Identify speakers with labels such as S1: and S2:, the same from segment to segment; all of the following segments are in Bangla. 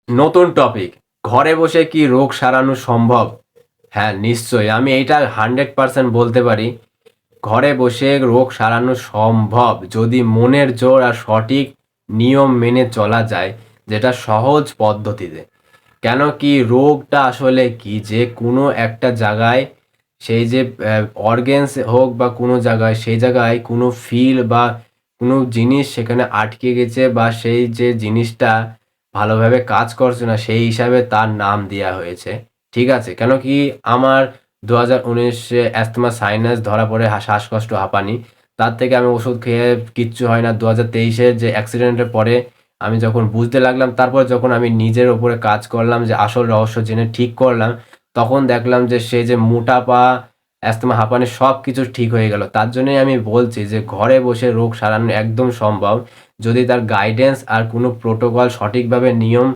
S1: নতুন টপিক, ঘরে বসে কি রোগ সারানো সম্ভব? হ্যাঁ, নিশ্চয়ই। আমি এইটা 100% বলতে পারি। ঘরে বসে রোগ সারানো সম্ভব যদি মনের জোর আর সঠিক নিয়ম মেনে চলা যায়, যেটা সহজ পদ্ধতিতে। কেন কি রোগটা আসলে কি, যে কোনো একটা জায়গায় সেই যে অর্গেনস হোক বা কোনো জায়গায়, সেই জায়গায় কোনো ফিল বা কোনো জিনিস সেখানে আটকে গেছে, বা সেই যে জিনিসটা ভালোভাবে কাজ করছে না, সেই হিসাবে তার নাম দেওয়া হয়েছে। ঠিক আছে? কেন কি আমার 2019-এ অ্যাস্তমা সাইনাস ধরা পড়ে, শ্বাসকষ্ট, হাঁপানি। তার থেকে আমি ওষুধ খেয়ে কিচ্ছু হয় না। 2023-এর যে অ্যাক্সিডেন্টের পরে আমি যখন বুঝতে লাগলাম, তারপর যখন আমি নিজের ওপরে কাজ করলাম, যে আসল রহস্য জেনে ঠিক করলাম, তখন দেখলাম যে সে যে মোটাপা, অ্যাস্তমা, হাঁপানি সব কিছু ঠিক হয়ে গেল। তার জন্যই আমি বলছি যে ঘরে বসে রোগ সারানো একদম সম্ভব, যদি তার গাইডেন্স আর কোনো প্রোটোকল সঠিকভাবে নিয়ম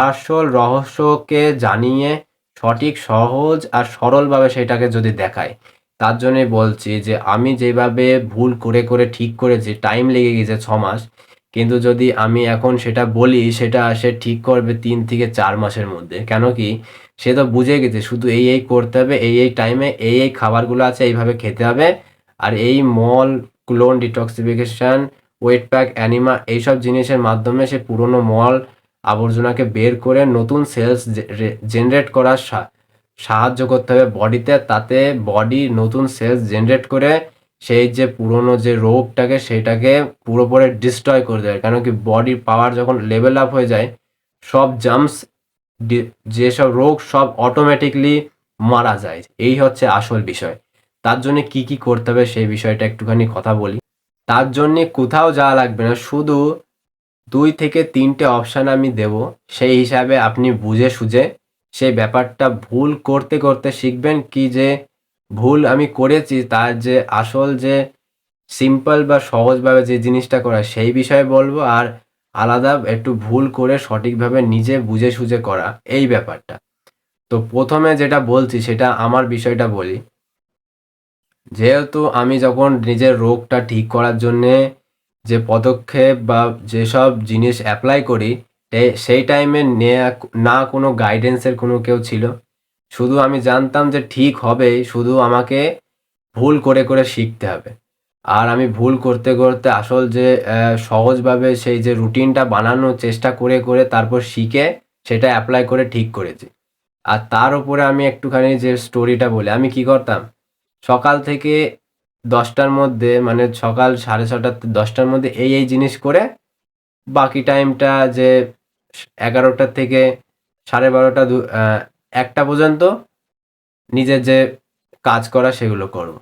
S1: আসল রহস্যকে জানিয়ে সঠিক, সহজ আর সরলভাবে সেটাকে যদি দেখায়। তার জন্যই বলছি যে আমি যেভাবে ভুল করে করে ঠিক করেছি, টাইম লেগে গেছে 6 মাস, কিন্তু যদি আমি এখন সেটা বলি, সেটা সে ঠিক করবে 3 থেকে 4 মাসের মধ্যে। কেন কি সে তো বুঝে গেছে শুধু এই করতে হবে, এই টাইমে এই খাবারগুলো আছে, এইভাবে খেতে হবে, আর এই মল, colon detoxification, wet pack, enema, এইসব জিনিসের মাধ্যমে সে পুরনো মল আবর্জনাকে বের করে নতুন সেলস জেনারেট করার সাহায্য করতে হবে বডিতে। তাতে বডি নতুন সেলস জেনারেট করে সেই যে পুরনো যে রোগটাকে, সেটাকে পুরোপুরি ডিস্ট্রয় করে দেয়। কেন কি বডির পাওয়ার যখন লেভেল আপ হয়ে যায়, সব জার্মস, যেসব রোগ, সব অটোমেটিকলি মারা যায়। এই হচ্ছে আসল বিষয়। তার জন্য কি কি করতে হবে সেই বিষয়টা একটুখানি কথা বলি। তার জন্যে কোথাও যাওয়া লাগবে না, শুধু 2 থেকে 3টে অপশান আমি দেব। সেই হিসাবে আপনি বুঝে সুঝে সেই ব্যাপারটা ভুল করতে করতে শিখবেন, কি যে ভুল আমি করেছি তার যে আসল যে সিম্পল বা সহজভাবে যে জিনিসটা করা, সেই বিষয়ে বলবো। আর আলাদা একটু ভুল করে সঠিকভাবে নিজে বুঝে সুঝে করা, এই ব্যাপারটা। তো প্রথমে যেটা বলছি সেটা আমার বিষয়টা বলি। যেহেতু আমি যখন নিজের রোগটা ঠিক করার জন্যে যে পদক্ষেপ বা যেসব জিনিস অ্যাপ্লাই করি, সেই টাইমে নেয়া না কোনো গাইডেন্সের কোনো কেউ ছিল। শুধু আমি জানতাম যে ঠিক হবে, শুধু আমাকে ভুল করে করে শিখতে হবে। আর আমি ভুল করতে করতে আসল যে সহজভাবে সেই যে রুটিনটা বানানোর চেষ্টা করে করে তারপর শিখে সেটা অ্যাপ্লাই করে ঠিক করেছি। আর তার উপরে আমি একটুখানি যে স্টোরিটা বলি, আমি কি করতাম, সকাল থেকে 10টার মধ্যে, মানে সকাল 6:30 10টার মধ্যে এই জিনিস করে, বাকি টাইমটা যে 11টা থেকে 12:30 1টা পর্যন্ত নিজের যে কাজ করা সেগুলো করব।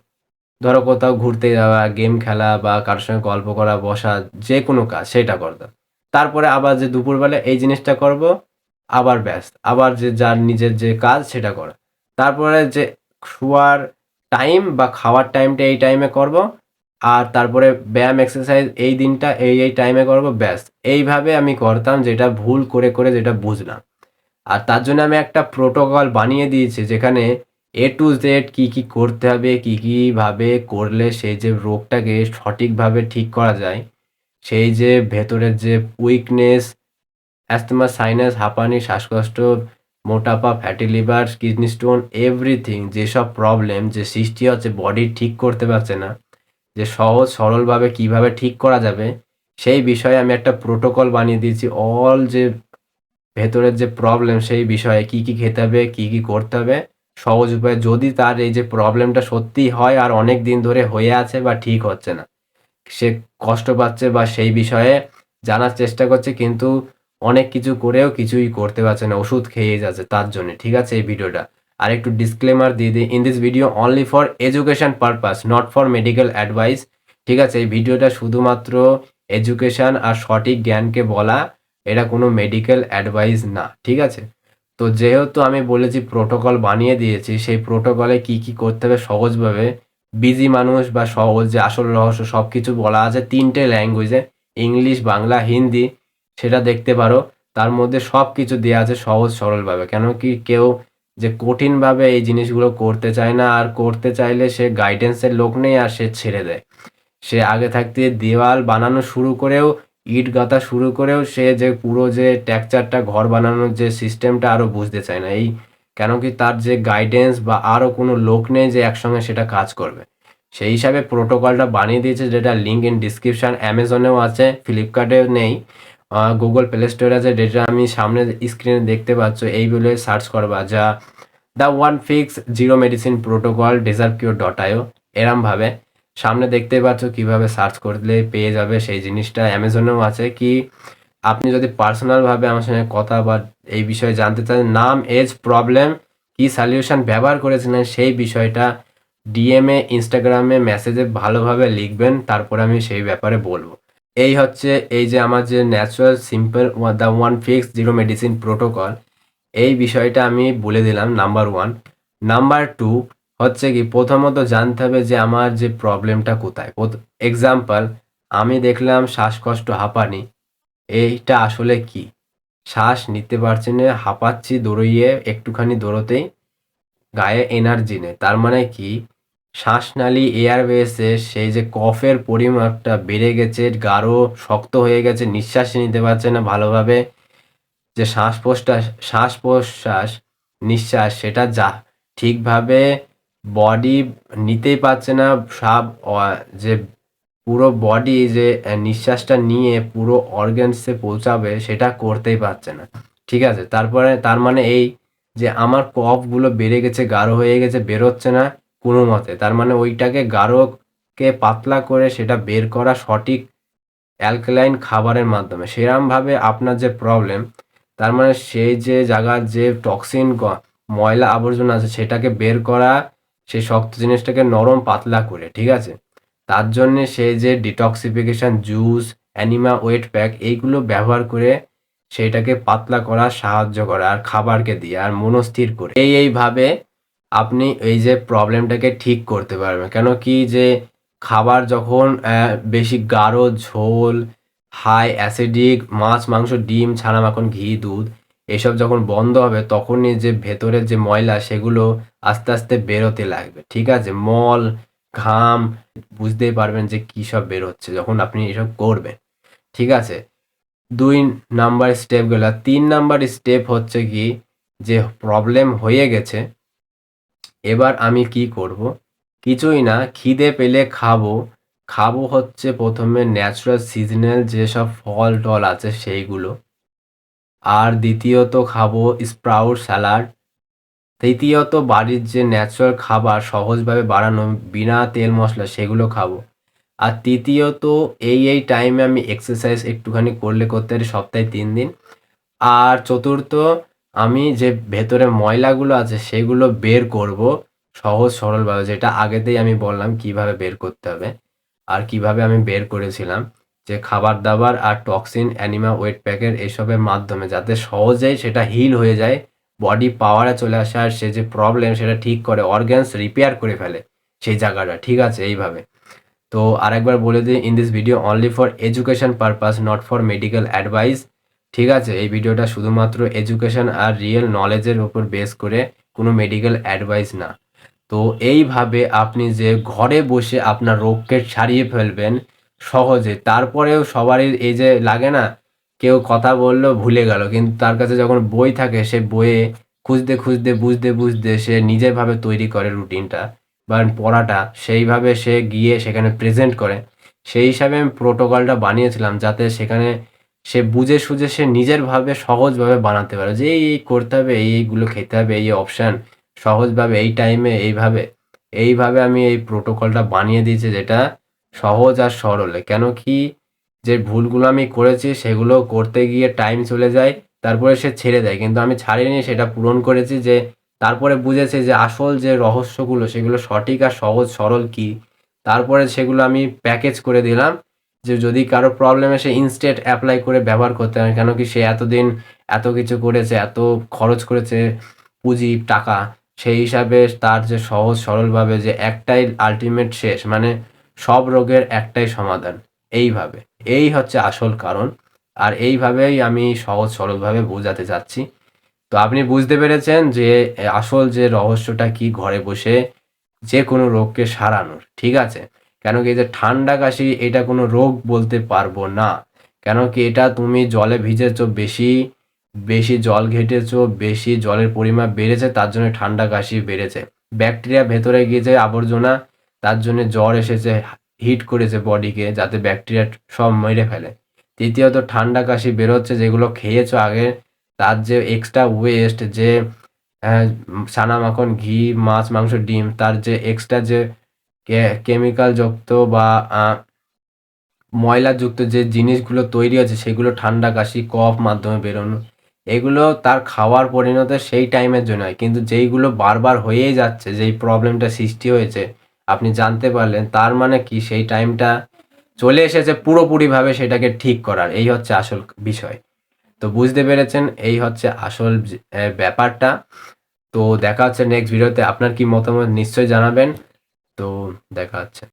S1: ধরো কোথাও ঘুরতে যাওয়া, গেম খেলা, বা কারোর সঙ্গে গল্প করা, বসা, যে কোনো কাজ সেটা করতাম। তারপরে আবার যে দুপুরবেলা এই জিনিসটা করব, আবার ব্যাস, আবার যে যার নিজের যে কাজ সেটা করা। তারপরে যে শোয়ার টাইম বা খাওয়ার টাইমটা এই টাইমে করব, আর তারপরে ব্যায়াম, এক্সারসাইজ এই দিনটা এই টাইমে করব, ব্যাস। এইভাবে আমি করতাম, যেটা ভুল করে করে যেটা বুঝলাম। আর তার জন্য আমি একটা প্রোটোকল বানিয়ে দিয়েছি, যেখানে এ টু জেড কী কী করতে হবে, কী কীভাবে করলে সেই যে রোগটাকে সঠিকভাবে ঠিক করা যায়, সেই যে ভেতরের যে উইকনেস, অ্যাস্তমা, সাইনাস, হাঁপানি, শ্বাসকষ্ট, মোটাপা, fatty liver, kidney stone, everything, যেসব প্রবলেম যে সৃষ্টি হচ্ছে, বডি ঠিক করতে পারছে না, যে সহজ সরলভাবে কিভাবে ঠিক করা যাবে, সেই বিষয়ে আমি একটা প্রোটোকল বানিয়ে দিয়েছি। অল যে ভেতরের যে প্রবলেম, সেই বিষয়ে কি কি খেতে হবে, কি কি করতে হবে, সহজ উপায়ে, যদি তার এই যে প্রবলেমটা সত্যিই হয় আর অনেক দিন ধরে হয়ে আছে বা ঠিক হচ্ছে না, সে কষ্ট পাচ্ছে বা সেই বিষয়ে জানার চেষ্টা করছে, কিন্তু অনেক কিছু করেও কিছুই করতে পারছে না, ওষুধ খেয়ে যাচ্ছে তার জন্য। ঠিক আছে? এই ভিডিওটা আর একটু ডিসক্লেমার দিয়ে দিই, in this video only for education purpose, not for medical advice. ঠিক আছে? এই ভিডিওটা শুধুমাত্র এডুকেশন আর সঠিক জ্ঞানকে বলা, এটা কোনো মেডিকেল অ্যাডভাইস না। ঠিক আছে? তো যেহেতু আমি বলেছি প্রোটোকল বানিয়ে দিয়েছি, সেই প্রোটোকলে কি কি করতে হবে সহজভাবে, বিজি মানুষ বা সহজ যে আসল রহস্য সব কিছু বলা আছে 3টে ল্যাঙ্গুয়েজে, ইংলিশ, বাংলা, হিন্দি। সেটা দেখতে পারো। তার মধ্যে সব কিছু দেওয়া আছে সহজ সরলভাবে। কেন কি কেউ যে কঠিনভাবে এই জিনিসগুলো করতে চায় না, আর করতে চাইলে সে গাইডেন্সের লোক নেই, আর সে ছেড়ে দেয়। সে আগে থাকতে দেওয়াল বানানো শুরু করেও ইট গাঁথা শুরু করেও সে যে পুরো যে টেক্সচারটা ঘর বানানোর যে সিস্টেমটা আরও বুঝতে চায় না। কেন কি তার যে গাইডেন্স বা আরও কোনো লোক নেই যে একসঙ্গে সেটা কাজ করবে। সেই হিসাবে প্রোটোকলটা বানিয়ে দিয়েছে, যেটা লিঙ্ক ইন ডিসক্রিপশান। অ্যামাজনেও আছে, ফ্লিপকার্টেও নেই, গুগল প্লে স্টোরে আছে, যেটা আমি সামনে স্ক্রিনে দেখতে পাচ্ছ। এই বলে সার্চ করবা যা the one fix zero medicine protocol desertcure.io, এরমভাবে সামনে দেখতে পাচ্ছ কিভাবে সার্চ করলে পেয়ে যাবে সেই জিনিসটা। অ্যামাজনেও আছে। কি আপনি যদি পার্সোনালভাবে আমার সঙ্গে কথা বা এই বিষয়ে জানতে চান, নাম, এজ, প্রবলেম, কি সলিউশন ব্যবহার করেছিলেন, সেই বিষয়টা ডিএমএ, ইনস্টাগ্রামে মেসেজে ভালোভাবে লিখবেন, তারপর আমি সেই ব্যাপারে বলবো। এই হচ্ছে এই যে আমার যে natural simple the one fix zero medicine protocol, এই বিষয়টা আমি বলে দিলাম নাম্বার 1। নাম্বার 2 হচ্ছে কি প্রথমত জানতে হবে যে আমার যে প্রবলেমটা কোথায়। এক্সাম্পল, আমি দেখলাম শ্বাসকষ্ট, হাঁপানি, এইটা আসলে কি? শ্বাস নিতে পারছি না, হাঁপাচ্ছি, দৌড়িয়ে একটুখানি দৌড়তেই গায়ে এনার্জি নেই। তার মানে কি শ্বাসনালী এয়ারওয়েসে সেই যে কফের পরিমাপটা বেড়ে গেছে, গাঢ় শক্ত হয়ে গেছে, নিঃশ্বাস নিতে পারছে না ভালোভাবে। যে শ্বাস-প্রশ্বাস, নিঃশ্বাস সেটা যা ঠিকভাবে বডি নিতেই পারছে না। যে পুরো বডি যে নিঃশ্বাসটা নিয়ে পুরো অর্গানসে পৌঁছাবে সেটা করতেই পারছে না। ঠিক আছে? তারপরে তার মানে এই যে আমার কফগুলো বেড়ে গেছে, গাঢ় হয়ে গেছে, বেরোচ্ছে না কোনো মতে। তার মানে ওইটাকে গাঢ়কে পাতলা করে সেটা বের করা সঠিক অ্যালকালাইন খাবারের মাধ্যমে। সেরমভাবে আপনার যে প্রবলেম, তার মানে সেই যে জায়গার যে টক্সিন, ময়লা আবর্জনা আছে সেটাকে বের করা, সেই শক্ত জিনিসটাকে নরম পাতলা করে। ঠিক আছে? তার জন্যে সেই যে detoxification juice, enema wet pack, এইগুলো ব্যবহার করে সেইটাকে পাতলা করার সাহায্য করে, আর খাবারকে দিয়ে আর মনস্থির করে। এইভাবে আপনি এই যে প্রবলেমটাকে ঠিক করতে পারবেন। কেন কি যে খাবার যখন বেশি গাঢ়, ঝোল, হাই অ্যাসিডিক, মাছ, মাংস, ডিম, ছানা, মাখন, ঘি, দুধ এসব যখন বন্ধ হবে, তখনই যে ভেতরের যে ময়লা সেগুলো আস্তে আস্তে বেরোতে লাগবে। ঠিক আছে? মল, ঘাম, বুঝতেই পারবেন যে কী সব বেরোচ্ছে যখন আপনি এসব করবেন। ঠিক আছে? 2 নাম্বার স্টেপ গেল। 3 নাম্বার স্টেপ হচ্ছে কি যে প্রবলেম হয়ে গেছে, এবার আমি কি করব? কিছুই না, খিদে পেলে খাবো। খাবো হচ্ছে প্রথমে ন্যাচারাল সিজনাল যেসব ফল-টল আছে সেইগুলো। আর দ্বিতীয়ত খাবো স্প্রাউট স্যালাড। তৃতীয়ত বাড়ির যে ন্যাচারাল খাবার সহজভাবে বানানো বিনা তেল মশলা সেগুলো খাবো। আর তৃতীয়ত এই টাইমে আমি এক্সারসাইজ একটুখানি করতে পারি সপ্তাহে 3 দিন। আর চতুর্থ, আমি যে ভেতরে ময়লাগুলো আছে সেগুলো বের করব সহজ সরলভাবে, যেটা আগেতেই আমি বললাম কিভাবে বের করতে হবে আর কিভাবে আমি বের করেছিলাম, যে খাবার দাবার আর টক্সিন, অ্যানিমা ওয়েট প্যাকের এসবের মাধ্যমে, যাতে সহজেই সেটা হিল হয়ে যায়, বডি পাওয়ারে চলে আসে, আর সে যে প্রবলেম সেটা ঠিক করে, অর্গ্যানস রিপেয়ার করে ফেলে সেই জায়গাটা। ঠিক আছে? এইভাবে। তো আরেকবার বলে দিই, in this video only for education purpose, not for medical advice. ঠিক আছে? এই ভিডিওটা শুধুমাত্র এডুকেশন আর রিয়েল নলেজের উপর বেস করে, কোনো মেডিকেল অ্যাডভাইস না। তো এইভাবে আপনি যে ঘরে বসে আপনার রোগকে সারিয়ে ফেলবেন সহজে। তারপরেও সবারই এই যে লাগে না, কেউ কথা বললো ভুলে গেল, কিন্তু তার কাছে যখন বই থাকে সে বইয়ে খুঁজতে খুঁজতে বুঝতে বুঝতে সে নিজেরভাবে তৈরি করে রুটিনটা বা পড়াটা, সেইভাবে সে গিয়ে সেখানে প্রেজেন্ট করে। সেই হিসাবে আমি প্রোটোকলটা বানিয়েছিলাম, যাতে সেখানে সে বুঝে সুঝে সে নিজেরভাবে সহজভাবে বানাতে পারে, যে এই করতে হবে, এইগুলো খেতে হবে, এই অপশান সহজভাবে, এই টাইমে এইভাবে আমি এই প্রোটোকলটা বানিয়ে দিয়েছি, যেটা সহজ আর সরলে। কেন কি যে ভুলগুলো আমি করেছি সেগুলো করতে গিয়ে টাইম চলে যায়, তারপরে সে ছেড়ে দেয়, কিন্তু আমি ছাড়িনি, সেটা পূরণ করেছি। যে তারপরে বুঝেছে যে আসল যে রহস্যগুলো সেগুলো সঠিক আর সহজ সরল কি, তারপরে সেগুলো আমি প্যাকেজ করে দিলাম, যে যদি কারো প্রবলেমে সে ইনস্ট্যান্ট অ্যাপ্লাই করে ব্যবহার করতে হয়। কেন কি সে এতদিন এত কিছু করেছে, এত খরচ করেছে পুঁজি, টাকা, সেই হিসাবে তার যে সহজ সরলভাবে যে একটাই আল্টিমেট শেষ, মানে সব রোগের একটাই সমাধান, এইভাবে। এই হচ্ছে আসল কারণ। আর এইভাবেই আমি সহজ সরলভাবে বোঝাতে চাচ্ছি। তো আপনি বুঝতে পেরেছেন যে আসল যে রহস্যটা কি ঘরে বসে যে কোনো রোগকে সারানোর। ঠিক আছে? কেন কি এই যে ঠান্ডা কাশি, এটা কোনো রোগ বলতে পারবো না। কেন কি এটা তুমি জলে ভিজেছো, বেশি বেশি জল ঘেটেছো, বেশি জলের পরিমাণ বেড়েছে, তার জন্য ঠান্ডা কাশি বেড়েছে। ব্যাকটেরিয়া ভেতরে গিয়েছে, আবর্জনা, তার জন্য জ্বর এসেছে, হিট করেছে বডিকে যাতে ব্যাকটেরিয়া সব মেরে ফেলে। তৃতীয়ত ঠান্ডা কাশি বেরোচ্ছে যেগুলো খেয়েছো আগে, তার যে এক্সট্রা ওয়েস্ট, যে ছানা মাখন, ঘি, মাছ, মাংস, ডিম, তার যে এক্সট্রা যে কেমিক্যাল যুক্ত বা ময়লাযুক্ত যে জিনিসগুলো তৈরি আছে সেগুলো ঠান্ডা কাশি কফ মাধ্যমে বেরোনো, এগুলো তার খাওয়ার পরিণত সেই টাইমের জন্য হয়। কিন্তু যেইগুলো বারবার হয়েই যাচ্ছে, যেই প্রবলেমটা সৃষ্টি হয়েছে আপনি জানতে পারলেন, তার মানে কি সেই টাইমটা চলে এসেছে পুরোপুরিভাবে সেটাকে ঠিক করার। এই হচ্ছে আসল বিষয়। তো বুঝতে পেরেছেন, এই হচ্ছে আসল ব্যাপারটা। তো দেখা হচ্ছে নেক্সট ভিডিওতে। আপনার কি মতামত নিশ্চয়ই জানাবেন। তো দেখা হচ্ছে।